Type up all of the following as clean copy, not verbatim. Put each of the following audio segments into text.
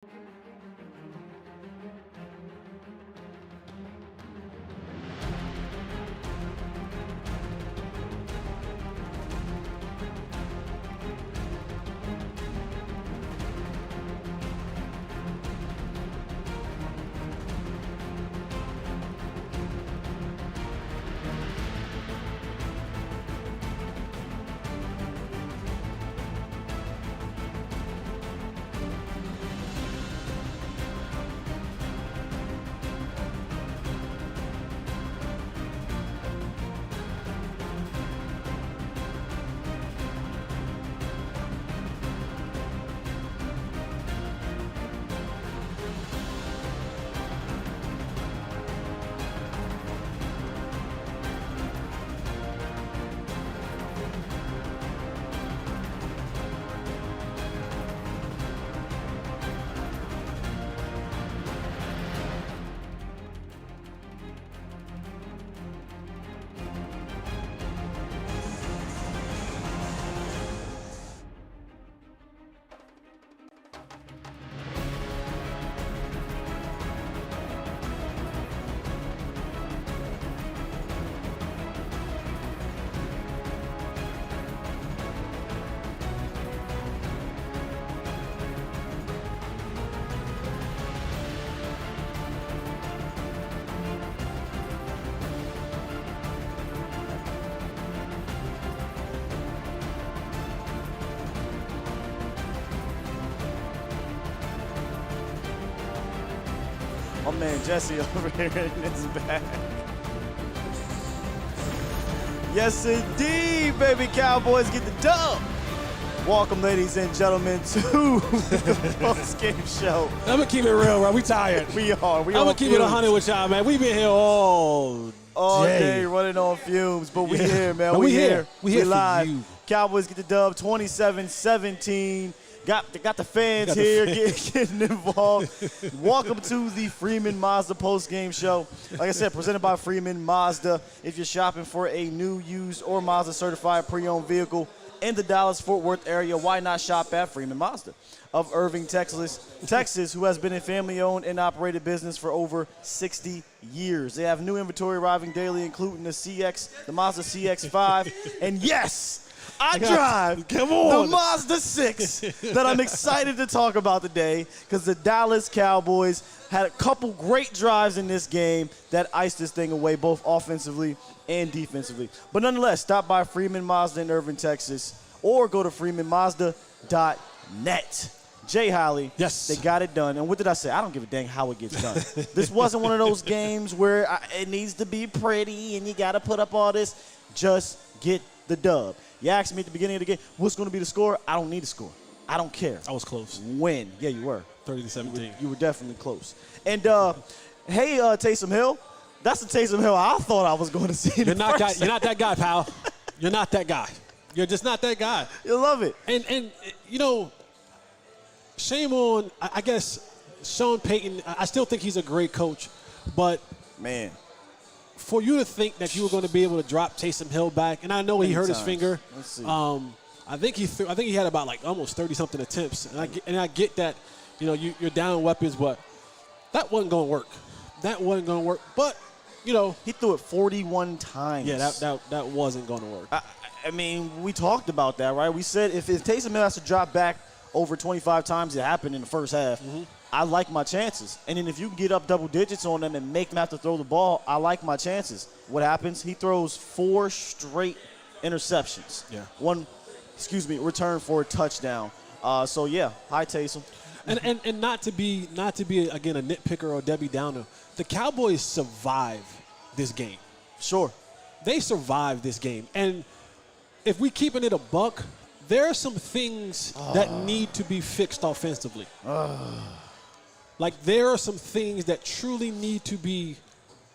My man Jesse over here in his bag. Yes, indeed, baby. Cowboys get the dub. Welcome, ladies and gentlemen, to the post-game show. I'm going to keep it real, bro. We tired. We are. I'm going to keep it 100 with y'all, man. We've been here all day running on fumes, but we here, man. No, we here. We here live. for you. Cowboys get the dub 27-17. Got the fans here getting involved. Welcome to the Freeman Mazda post-game show. Like I said, presented by Freeman Mazda. If you're shopping for a new, used, or Mazda-certified pre-owned vehicle in the Dallas-Fort Worth area, why not shop at Freeman Mazda of Irving, Texas, who has been a family-owned and operated business for over 60 years. They have new inventory arriving daily, including the Mazda CX-5, and yes, I drive the Mazda 6 that I'm excited to talk about today because the Dallas Cowboys had a couple great drives in this game that iced this thing away, both offensively and defensively. But nonetheless, stop by Freeman Mazda in Irving, Texas, or go to freemanmazda.net. Jay Holley, yes, they got it done. And what did I say? I don't give a dang how it gets done. This wasn't one of those games where it needs to be pretty and you got to put up all this. Just get the dub. You asked me at the beginning of the game, what's going to be the score? I don't need a score. I don't care. I was close. Win. Yeah, you were. 30-17. You were definitely close. And, hey, Taysom Hill, that's the Taysom Hill I thought I was going to see. You're not that guy, pal. You're not that guy. You're just not that guy. You love it. And you know, shame on, I guess, Sean Payton. I still think he's a great coach. But, man, for you to think that you were going to be able to drop Taysom Hill back, and I know he hurt his finger. Let's see. I think he had about like almost 30-something attempts, and I get that, you know, you're down weapons, but that wasn't going to work. That wasn't going to work. But you know, he threw it 41 times. Yeah, that wasn't going to work. I mean, we talked about that, right? We said if Taysom Hill has to drop back over 25 times, it happened in the first half. Mm-hmm. I like my chances. And then if you can get up double digits on them and make them have to throw the ball, I like my chances. What happens? He throws 4 straight interceptions. Yeah. Return for a touchdown. So yeah, hi Taysom. And not to be again a nitpicker or Debbie Downer, the Cowboys survive this game. Sure. They survived this game. And if we keeping it a buck, there are some things that need to be fixed offensively. Like there are some things that truly need to be,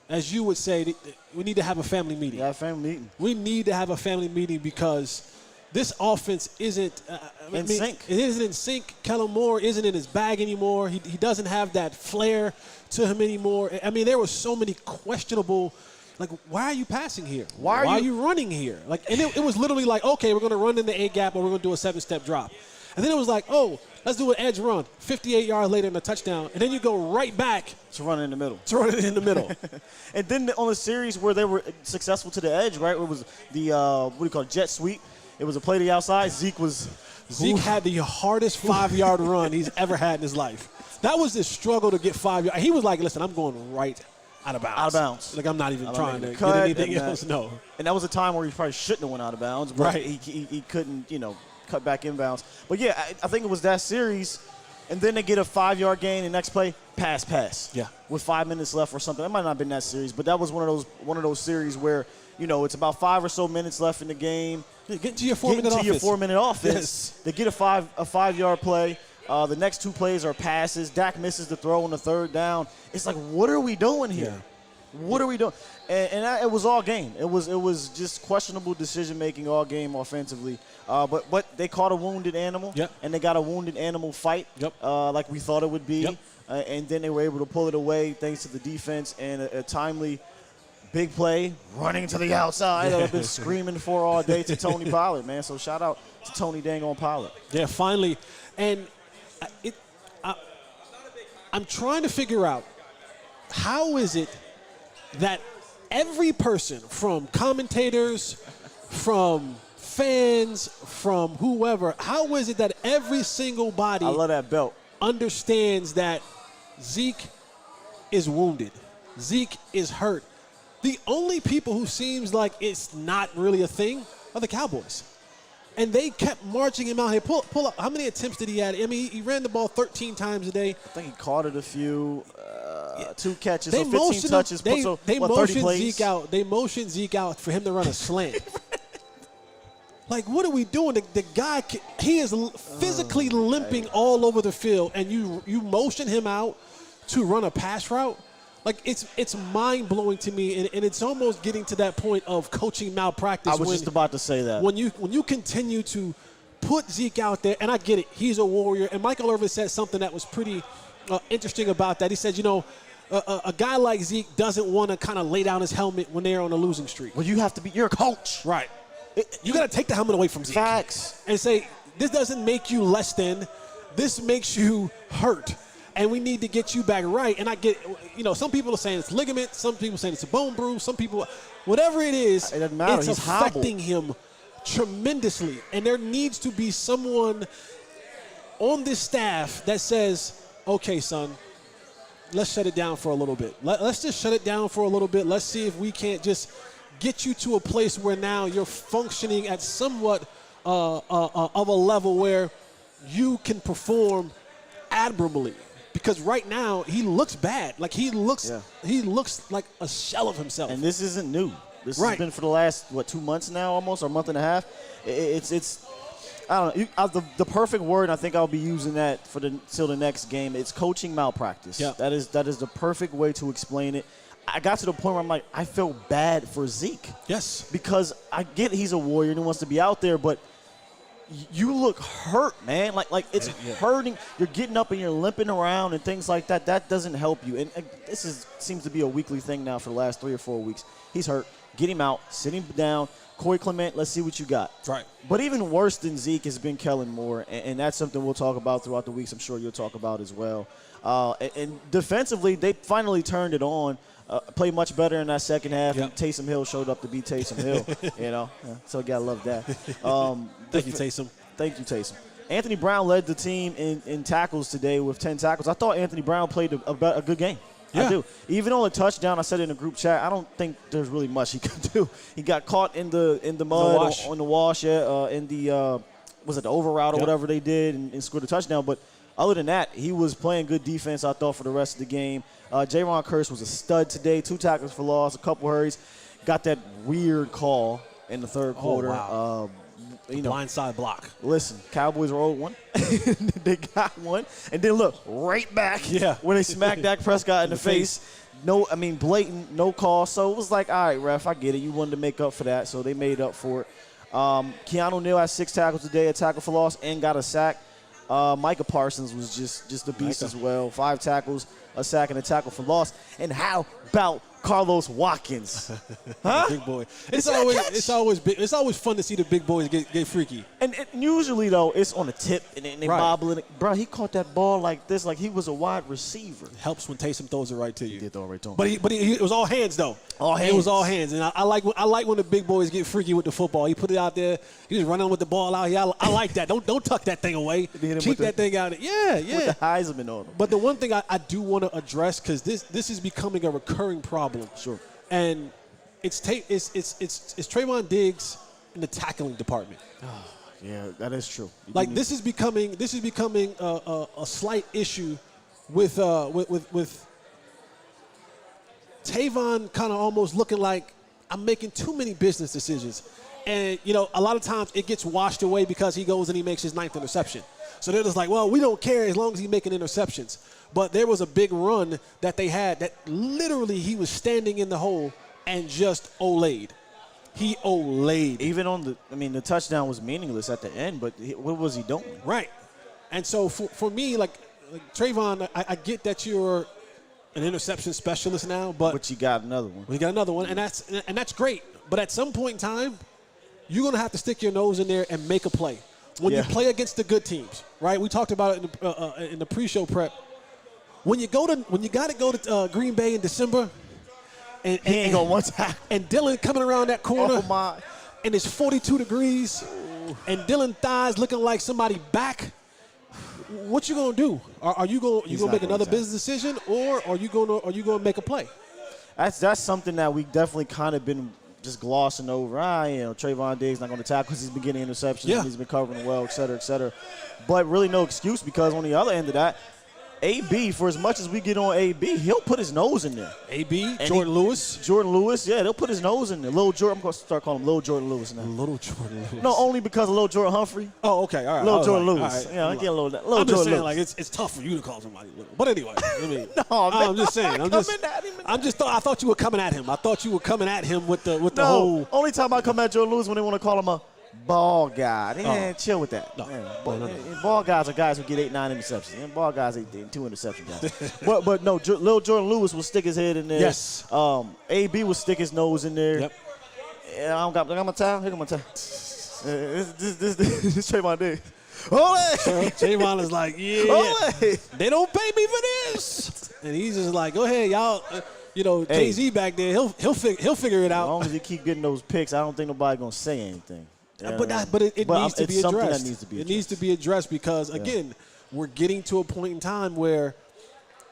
as you would say, we need to have a family meeting. Yeah, family meeting. We need to have a family meeting because this offense isn't in sync. It isn't in sync. Kellen Moore isn't in his bag anymore. He doesn't have that flair to him anymore. I mean, there were so many questionable. Like, why are you passing here? Why are you running here? Like, and it was literally like, okay, we're going to run in the A gap or we're going to do a 7-step drop. And then it was like, oh, Let's do an edge run. 58 yards later in a touchdown. And then you go right back to run in the middle. to run it in the middle. And then on the series where they were successful to the edge, right, it was the, what do you call it, jet sweep. It was a play to the outside. Zeke had the hardest 5-yard run he's ever had in his life. That was his struggle to get 5 yards. He was like, listen, I'm going right out of bounds. Out of bounds. Like, I'm not even trying to get anything else. No. And that was a time where he probably shouldn't have went out of bounds, but right. he couldn't, cut back inbounds. But, yeah, I think it was that series. And then they get a 5-yard gain, and next play, pass. Yeah. With 5 minutes left or something. It might not have been that series, but that was one of those series where, it's about 5 or so minutes left in the game. Get to your 4-minute offense. Yes. They get a 5-yard play. The next 2 plays are passes. Dak misses the throw on the 3rd down. It's like, what are we doing here? Yeah. What are we doing? And it was all game. It was just questionable decision making all game offensively. But they caught a wounded animal. Yep. And they got a wounded animal fight. Yep. Like we thought it would be. Yep. And then they were able to pull it away thanks to the defense and a timely big play running to the outside that I've been screaming for all day to Tony Pollard, man. So shout out to Tony Dang-on Pollard. Yeah, finally. And I'm trying to figure out how is it that every person, from commentators, from fans, from whoever, how is it that every single body I love that belt. understands that Zeke is wounded, Zeke is hurt? The only people who seems like it's not really a thing are the Cowboys. And they kept marching him out here. Pull up. How many attempts did he have? I mean, he ran the ball 13 times a day. I think he caught it a few, 2 catches, They so 15 touches. They 30 motioned plays? Zeke out. They motioned Zeke out for him to run a slant. Like, what are we doing? The guy, he is physically limping all over the field, and you motion him out to run a pass route? Like, it's mind-blowing to me, and it's almost getting to that point of coaching malpractice. I was just about to say that. When you continue to put Zeke out there, and I get it, he's a warrior. And Michael Irvin said something that was pretty interesting about that. He said, a guy like Zeke doesn't want to kind of lay down his helmet when they're on a losing streak. Well, you're a coach. Right. You got to take the helmet away from Zeke. Facts. And say, this doesn't make you less than. This makes you hurt. And we need to get you back right. And I get, some people are saying it's ligament. Some people are saying it's a bone bruise. Some people, whatever it is, it doesn't matter. It's He's affecting him tremendously. And there needs to be someone on this staff that says, okay, son, let's shut it down for a little bit. Let's just shut it down for a little bit. Let's see if we can't just get you to a place where now you're functioning at somewhat of a level where you can perform admirably. Because right now he looks bad. Like he looks like a shell of himself. And this isn't new. This Right. has been for the last 2 months now, almost, or a month and a half. It's I don't know. The perfect word. I think I'll be using that till the next game. It's coaching malpractice. Yeah. That is the perfect way to explain it. I got to the point where I'm like, I feel bad for Zeke. Yes. Because I get he's a warrior and he wants to be out there, but you look hurt, man. Like it's hurting. You're getting up and you're limping around and things like that. That doesn't help you. And this seems to be a weekly thing now for the last 3 or 4 weeks. He's hurt. Get him out. Sit him down. Corey Clement, let's see what you got. Right. But even worse than Zeke has been Kellen Moore, and that's something we'll talk about throughout the weeks. I'm sure you'll talk about as well. And defensively, they finally turned it on. Played much better in that second half. Yep. And Taysom Hill showed up to be Taysom Hill. So you gotta love that. Thank you, Taysom. Thank you, Taysom. Anthony Brown led the team in tackles today with 10 tackles. I thought Anthony Brown played a good game. Yeah. I do. Even on a touchdown, I said in the group chat, I don't think there's really much he could do. He got caught in the mud on the wash, in the was it the over route or whatever they did and scored a touchdown. But other than that, he was playing good defense, I thought, for the rest of the game. Jaron Kearse was a stud today. 2 tackles for loss, a couple hurries. Got that weird call in the third quarter. Wow. Blindside block. Listen, Cowboys are owed one. They got one. And then look, right back when they smacked Dak Prescott in the face. Blatant, no call. So it was like, all right, ref, I get it. You wanted to make up for that, so they made up for it. Keanu Neal had 6 tackles today, a tackle for loss, and got a sack. Micah Parsons was just a beast as well. 5 tackles, a sack, and a tackle for loss. And how about Carlos Watkins. Huh? Big boy. Is that a catch? It's always fun to see the big boys get freaky. And usually, though, it's on the tip and they bobbling it. Bro, he caught that ball like this, like he was a wide receiver. Helps when Taysom throws it right to you. He did throw it right to him. But it was all hands, though. All hands. It was all hands. And I like when the big boys get freaky with the football. He put it out there. He was running with the ball out here. I like that. Don't tuck that thing away. Keep that thing out. Yeah. With the Heisman on him. But the one thing I do want to address, because this is becoming a recurring problem. Sure. And it's Trayvon Diggs in the tackling department. Yeah, that is true. Like this is becoming a slight issue with Tavon kind of almost looking like I'm making too many business decisions. And, a lot of times it gets washed away because he goes and he makes his 9th interception. So they're just like, well, we don't care as long as he's making interceptions. But there was a big run that they had that literally he was standing in the hole and just olayed. He olayed. Even on the touchdown was meaningless at the end, but what was he doing? Right. And so for me, like Trayvon, I get that you're an interception specialist now, but you got another one. We got another one, and that's great. But at some point in time, you're going to have to stick your nose in there and make a play. When you play against the good teams, right? We talked about it in the pre-show prep. When you got to go to Green Bay in December, and he ain't going one time, and Dylan coming around that corner, oh my, and it's 42 degrees, and Dylan thighs looking like somebody back. What you gonna do? Are you gonna make another business decision, or are you gonna make a play? That's something that we definitely kind of been just glossing over. Trayvon Diggs not going to tackle because he's been getting interceptions. Yeah. And he's been covering well, et cetera, et cetera. But really no excuse, because on the other end of that, AB, for as much as we get on AB, he'll put his nose in there. AB, Jordan Lewis, yeah, they'll put his nose in there. Little Jordan, I'm going to start calling him Little Jordan Lewis now. Little Jordan Lewis. No, only because of Little Jordan Humphrey. Oh, okay, all right. Little Jordan Lewis. All right. Yeah, I get a little I'm just Jordan saying, Lewis. like it's tough for you to call somebody little. But anyway, No, man, I'm just saying. I thought you were coming at him. I thought you were coming at him with the whole. Only time I come at Jordan Lewis when they want to call him a ball guy. Chill with that. No. Ball guys are guys who get 8, 9 interceptions. And ball guys ain't 2 interception guys. but no, Little Jordan Lewis will stick his head in there. Yes. AB will stick his nose in there. Yep. Yeah, I got my towel. Here go my towel. This Trayvon Diggs. Holley! Trayvon is like, Holley! They don't pay me for this. And he's just like, go ahead, y'all. Jay-Z back there, he'll figure it out. As long as you keep getting those picks, I don't think nobody's going to say anything. But it needs to be addressed. It needs to be addressed because, again, we're getting to a point in time where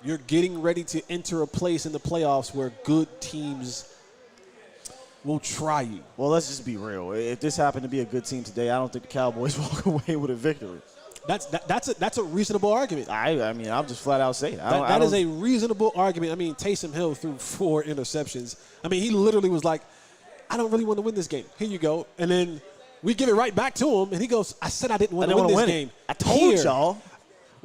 you're getting ready to enter a place in the playoffs where good teams will try you. Well, let's just be real. If this happened to be a good team today, I don't think the Cowboys walk away with a victory. That's a reasonable argument. I mean, I'll just flat out say it. That is a reasonable argument. I mean, Taysom Hill threw 4 interceptions. I mean, he literally was like, I don't really want to win this game. Here you go. And then we give it right back to him, and he goes, I said I didn't want to win this game. I told y'all.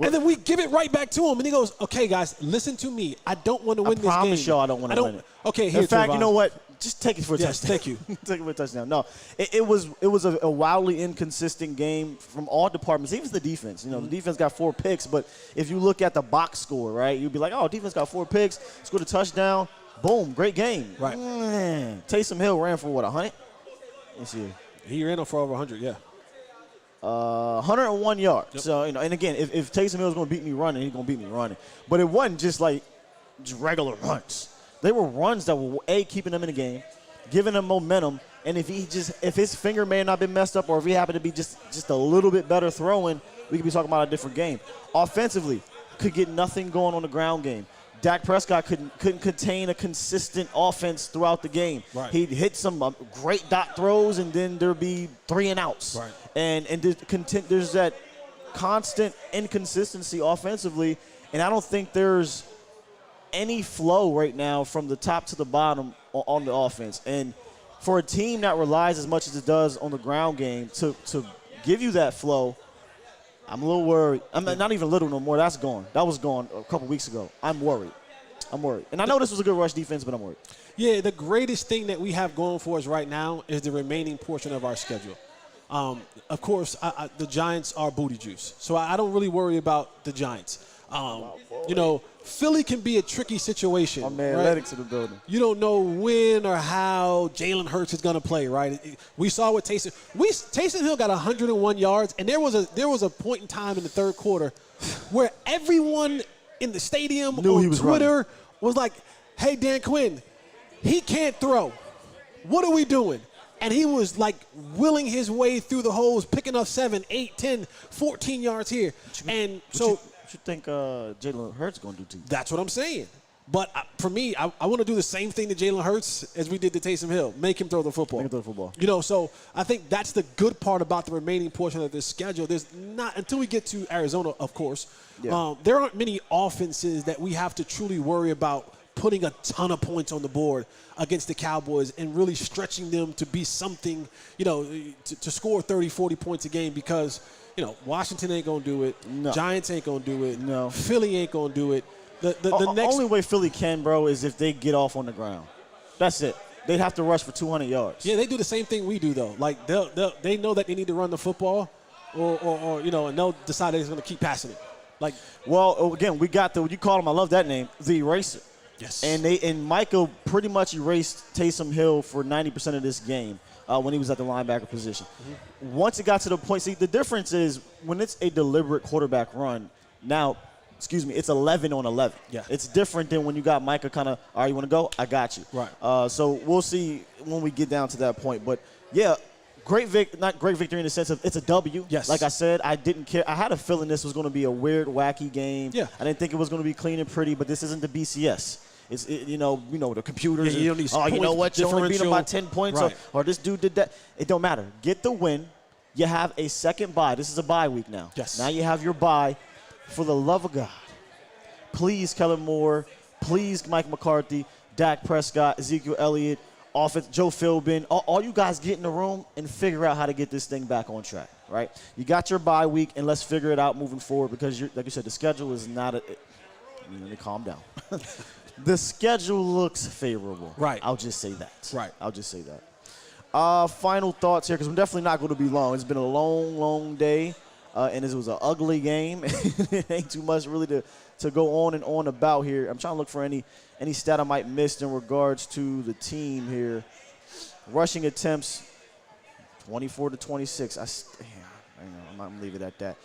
And then we give it right back to him, and he goes, okay, guys, listen to me. I don't want to win this game. I promise y'all I don't want to win it. Okay, here, in fact, Trayvon. you know what? Just take it for a touchdown. Thank you. Take it for a touchdown. No, it was a wildly inconsistent game from all departments, even the defense. The defense got 4 picks, but if you look at the box score, right, you'd be like, oh, defense got 4 picks, scored a touchdown, boom, great game. Right. Man. Taysom Hill ran for, 100? Let's see. He ran for over 100, yeah. 101 yards. Yep. So, and again, if Taysom Hill is going to beat me running, he's going to beat me running. But it wasn't just regular runs. They were runs that were, keeping them in the game, giving them momentum. And if his finger may have not been messed up, or if he happened to be just a little bit better throwing, we could be talking about a different game. Offensively, could get nothing going on the ground game. Dak Prescott couldn't contain a consistent offense throughout the game. Right. He'd hit some great dot throws, and then there'd be 3 and outs. Right. And there's that constant inconsistency offensively, and I don't think there's any flow right now from the top to the bottom on the offense. And for a team that relies as much as it does on the ground game to give you that flow, I'm a little worried. I'm not even little no more. That's gone. That was gone a couple weeks ago. I'm worried. And I know this was a good rush defense, but I'm worried. Yeah, the greatest thing that we have going for us right now is the remaining portion of our schedule. Of course, the Giants are booty juice, so I don't really worry about the Giants. Philly can be a tricky situation. My man, right? Lennox in the building. You don't know when or how Jalen Hurts is going to play, right? We saw what Taysom Hill got 101 yards, and there was a point in time in the third quarter where everyone in the stadium on Twitter was like, hey, Dan Quinn, he can't throw. What are we doing? And he was like willing his way through the holes, picking up 7, 8, 10, 14 yards here. What you think Jalen Hurts going to do to you? That's what I'm saying. But for me, I want to do the same thing to Jalen Hurts as we did to Taysom Hill. Make him throw the football. Make him throw the football. You know, so I think that's the good part about the remaining portion of this schedule. There's not, until we get to Arizona, of course, there aren't many offenses that we have to truly worry about putting a ton of points on the board against the Cowboys and really stretching them to be something, you know, to score 30, 40 points a game because, you know, Washington ain't going to do it. No. Giants ain't going to do it. No. Philly ain't going to do it. The next only way Philly can, bro, is if they get off on the ground. That's it. They'd have to rush for 200 yards. Yeah, they do the same thing we do, though. Like, they know that they need to run the football or you know, and they'll decide they're going to keep passing it. Like, well, again, we got you call him, I love that name, the eraser. Yes. And Michael pretty much erased Taysom Hill for 90% of this game when he was at the linebacker position. Mm-hmm. Once it got to the point, see, the difference is when it's a deliberate quarterback run, now, it's 11 on 11. Yeah. It's different than when you got Micah kind of, all right, you want to go? I got you. Right. So we'll see when we get down to that point. But, yeah, not great victory in the sense of it's a W. Yes. Like I said, I didn't care. I had a feeling this was going to be a weird, wacky game. Yeah. I didn't think it was going to be clean and pretty, but this isn't the BCS. It's you know the computers. Yeah, you know what? You only beat them by 10 points, right. or this dude did that. It don't matter. Get the win. You have a second bye. This is a bye week now. Yes. Now you have your bye. For the love of God, please, Kellen Moore. Please, Mike McCarthy, Dak Prescott, Ezekiel Elliott, offense, Joe Philbin. All you guys get in the room and figure out how to get this thing back on track. Right? You got your bye week, and let's figure it out moving forward because, like you said, the schedule is not a. Let me calm down. The schedule looks favorable. Right. I'll just say that. Right. I'll just say that. Final thoughts here, because I'm definitely not going to be long. It's been a long, long day, and it was an ugly game. It ain't too much really to go on and on about here. I'm trying to look for any stat I might miss in regards to the team here. Rushing attempts, 24 to 26. I'm going to leave it at that.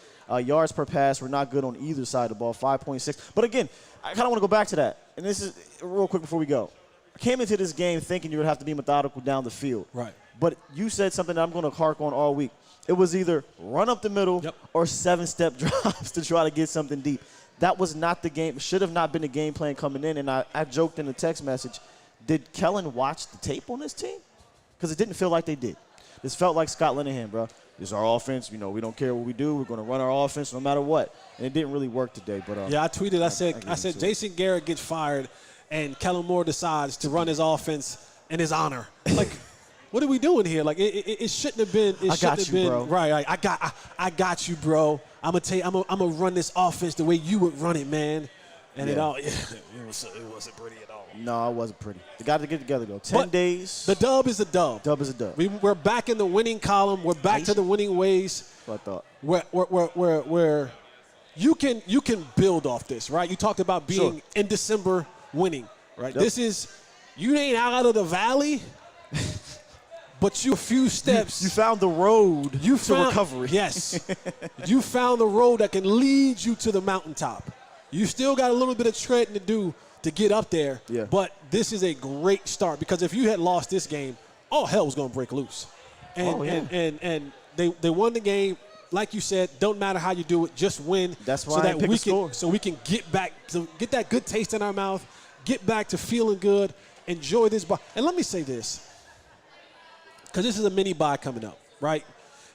Yards per pass, we're not good on either side of the ball, 5.6. But again, I kind of want to go back to that. And this is real quick before we go. I came into this game thinking you would have to be methodical down the field. Right. But you said something that I'm going to hark on all week. It was either run up the middle or 7-step drops to try to get something deep. That was not the game. Should have not been the game plan coming in. And I joked in the text message, did Kellen watch the tape on this team? Because it didn't feel like they did. This felt like Scott Linehan, bro. This is our offense. You know, we don't care what we do. We're going to run our offense no matter what. And it didn't really work today. But yeah, I tweeted. I said Jason Garrett gets fired, and Kellen Moore decides to run his offense in his honor. Like, what are we doing here? Like, it shouldn't have been. It shouldn't have been. Bro. Right. I got you, bro. I'm gonna tell you. I'm gonna run this offense the way you would run it, man. And it wasn't pretty at all. No, it wasn't pretty. They got to get together, though. 10 days. The dub is a dub. Dub is a dub. We're back in the winning column. We're back to the winning ways. That's what I thought. Where you can build off this, right? You talked about being in December winning, right? Yep. This is, you ain't out of the valley, but you a few steps. You found the road to recovery. Yes. You found the road that can lead you to the mountaintop. You still got a little bit of treading to do to get up there, but this is a great start because if you had lost this game, all hell was going to break loose. And they won the game. Like you said, don't matter how you do it, just win. That's why we can get back to get that good taste in our mouth, get back to feeling good, enjoy this bye. And let me say this, because this is a mini bye coming up, right?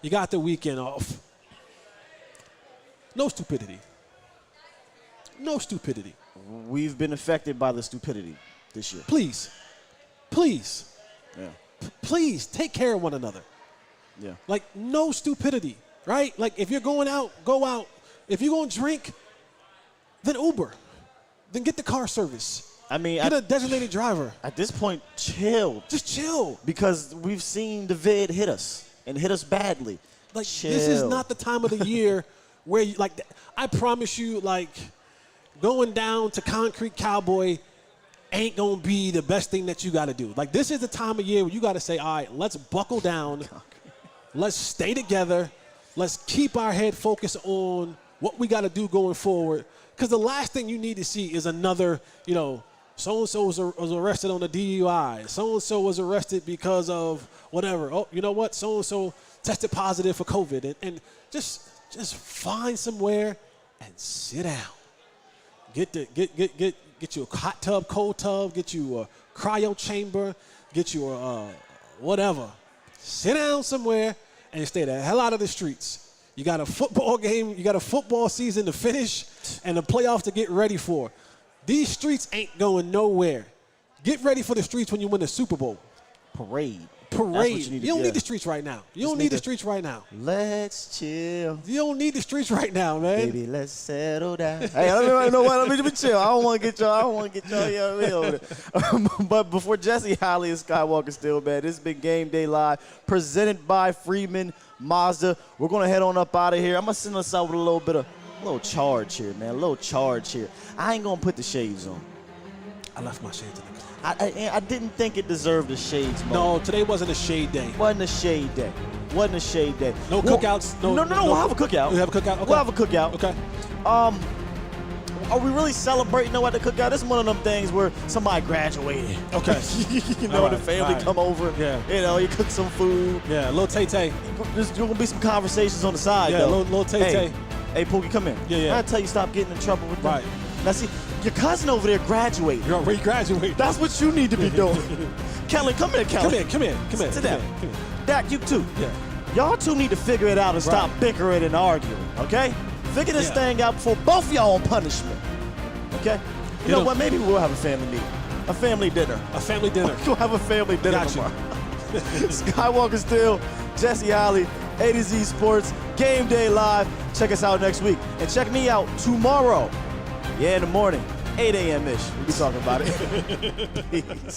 You got the weekend off. No stupidity. No stupidity. We've been affected by the stupidity this year. Please. Yeah. Please take care of one another. Yeah. Like, no stupidity, right? Like, if you're going out, go out. If you're going to drink, then Uber. Then get the car service. I mean, get a designated driver. At this point, chill. Just chill. Because we've seen the vid hit us and hit us badly. Like, chill. This is not the time of the year where, I promise you, going down to concrete cowboy ain't going to be the best thing that you got to do. Like, this is the time of year where you got to say, all right, let's buckle down. Let's stay together. Let's keep our head focused on what we got to do going forward. Because the last thing you need to see is another, so-and-so was arrested on a DUI. So-and-so was arrested because of whatever. Oh, you know what? So-and-so tested positive for COVID. And just find somewhere and sit down. Get you a hot tub, cold tub. Get you a cryo chamber. Get you a whatever. Sit down somewhere and stay the hell out of the streets. You got a football game. You got a football season to finish and the playoffs to get ready for. These streets ain't going nowhere. Get ready for the streets when you win the Super Bowl. Parade. You don't need the streets right now. You don't need the streets right now. Let's chill. You don't need the streets right now, man. Baby, let's settle down. Hey, you know what? Let me chill. I don't want to get y'all. But before Jesse, Holley, and Skywalker still, man, this has been Game Day Live, presented by Freeman Mazda. We're going to head on up out of here. I'm going to send us out with a little charge here, man. A little charge here. I ain't going to put the shades on. I left my shades in the car. I didn't think it deserved the shades moment. No, today wasn't a shade day. Wasn't a shade day. No cookouts. No, we'll have a cookout. We'll have a cookout? Okay. We'll have a cookout. Okay. Are we really celebrating at the cookout? This is one of them things where somebody graduated. Okay. The family come over. Yeah. You cook some food. Yeah, a little tay-tay. There's going to be some conversations on the side, Yeah, though. little tay-tay. Hey, Pookie, come in. Yeah. I tell you, stop getting in trouble with them. Right. Now, see, your cousin over there graduated. You're already graduated. That's what you need to be doing. Kelly, come here, Kelly. Come here. Sit down. Dak, you too. Yeah. Y'all two need to figure it out and stop bickering and arguing, okay? Figure this thing out before both of y'all on punishment, okay? You know what? Maybe we'll have a family meeting, a family dinner. A family dinner. We'll have a family dinner tomorrow. Skywalker Still, Jesse Holley, A to Z Sports, Game Day Live. Check us out next week. And check me out tomorrow. Yeah, in the morning, 8 a.m.-ish. We'll be talking about it. Peace.